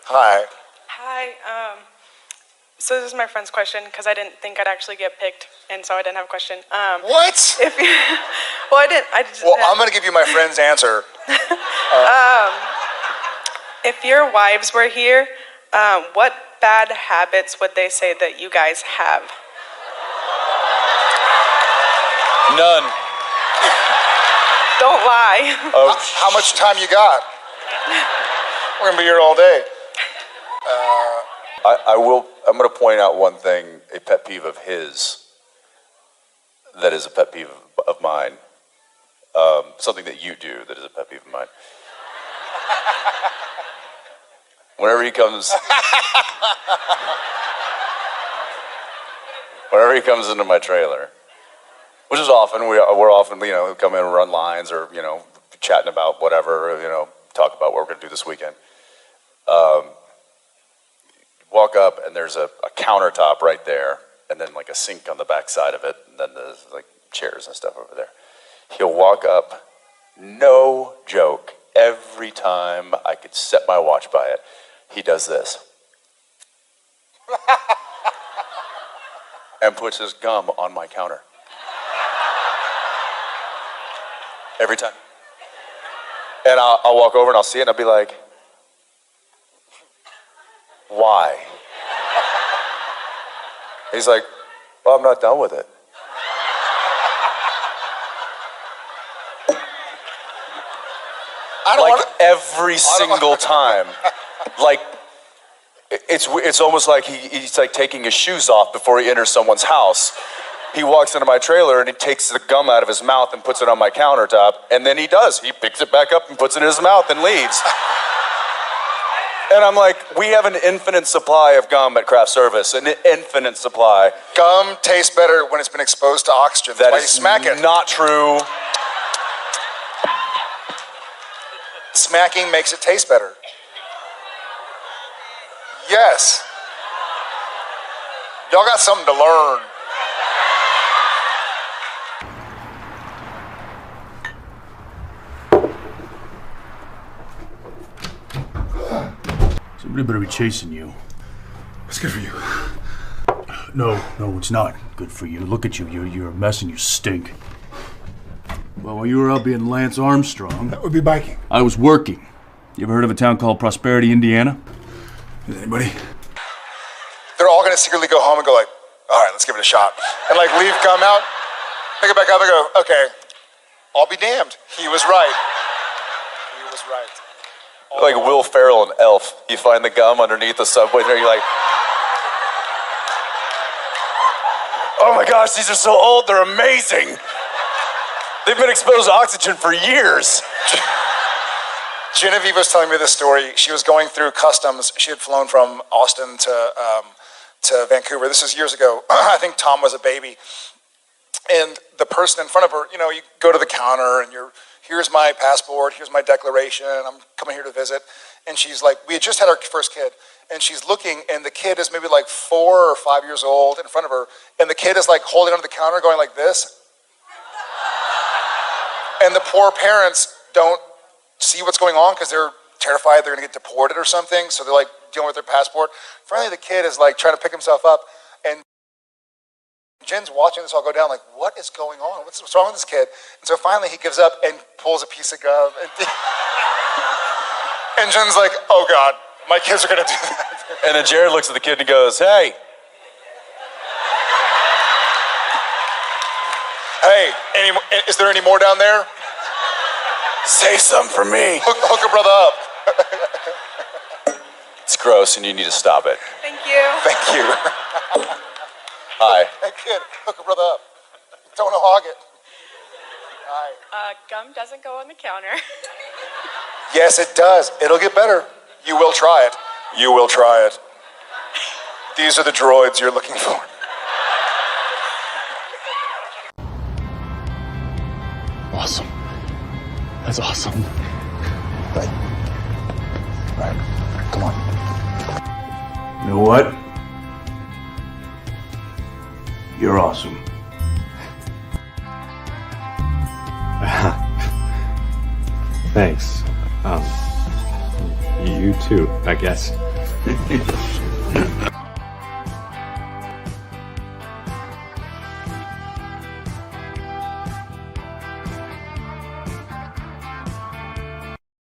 Hi. Hi. So this is my friend's question because I didn't think I'd actually get picked, and so I didn't have a question. What? If you, well, I didn't. Well, I'm going to give you my friend's answer. If your wives were here, what bad habits would they say that you guys have? None. Don't lie. How much time you got? We're going to be here all day. I'm going to point out one thing, a pet peeve of his, that is a pet peeve of mine. Something that you do that is a pet peeve of mine. Whenever he comes into my trailer, which is often, we're often, come in and run lines or, chatting about whatever, talk about what we're going to do this weekend. Walk up and there's a countertop right there, and then like a sink on the back side of it, and then there's like chairs and stuff over there. He'll walk up, no joke, every time I could set my watch by it, he does this. And puts his gum on my counter. Every time. And I'll walk over and I'll see it and I'll be like, why? He's like, well, I'm not done with it. Every single time. Like, it's almost like he's like taking his shoes off before he enters someone's house. He walks into my trailer and he takes the gum out of his mouth and puts it on my countertop, and then he picks it back up and puts it in his mouth and leaves. And I'm like, we have an infinite supply of gum at craft service, an infinite supply. Gum tastes better when it's been exposed to oxygen. That's why you smack it. Not true. Smacking makes it taste better. Yes. Y'all got something to learn. Somebody better be chasing you. It's good for you. No, it's not good for you. Look at you. You're a mess and you stink. Well, while you were out being Lance Armstrong... That would be biking. I was working. You ever heard of a town called Prosperity, Indiana? Is anybody? They're all going to secretly go home and go like, all right, let's give it a shot. And like leave gum out, pick it back up and go, okay, I'll be damned. He was right. He was right. Like Will Ferrell and Elf. You find the gum underneath the subway there, you're like, oh my gosh, these are so old, they're amazing. They've been exposed to oxygen for years. Genevieve was telling me this story. She was going through customs. She had flown from Austin to Vancouver. This was years ago. I think Tom was a baby. And the person in front of her, you go to the counter and here's my passport, here's my declaration, I'm coming here to visit. And she's like, we had just had our first kid. And she's looking, and the kid is maybe like 4 or 5 years old in front of her. And the kid is like holding onto the counter going like this. And the poor parents don't see what's going on because they're terrified they're going to get deported or something. So they're like dealing with their passport. Finally, the kid is like trying to pick himself up. And Jen's watching this all go down like, what is going on? What's wrong with this kid? And so finally he gives up and pulls a piece of gum. And Jen's like, oh God, my kids are going to do that. And then Jared looks at the kid and goes, hey. Hey, is there any more down there? Say something for me. Hook a brother up. It's gross and you need to stop it. Thank you. Thank you. Hi. Hey kid, hook a brother up. Don't hog it. Hi. Gum doesn't go on the counter. Yes, it does. It'll get better. You will try it. You will try it. These are the droids you're looking for. Awesome. That's awesome. Right. Come on. You know what? You're awesome. Thanks. You too, I guess.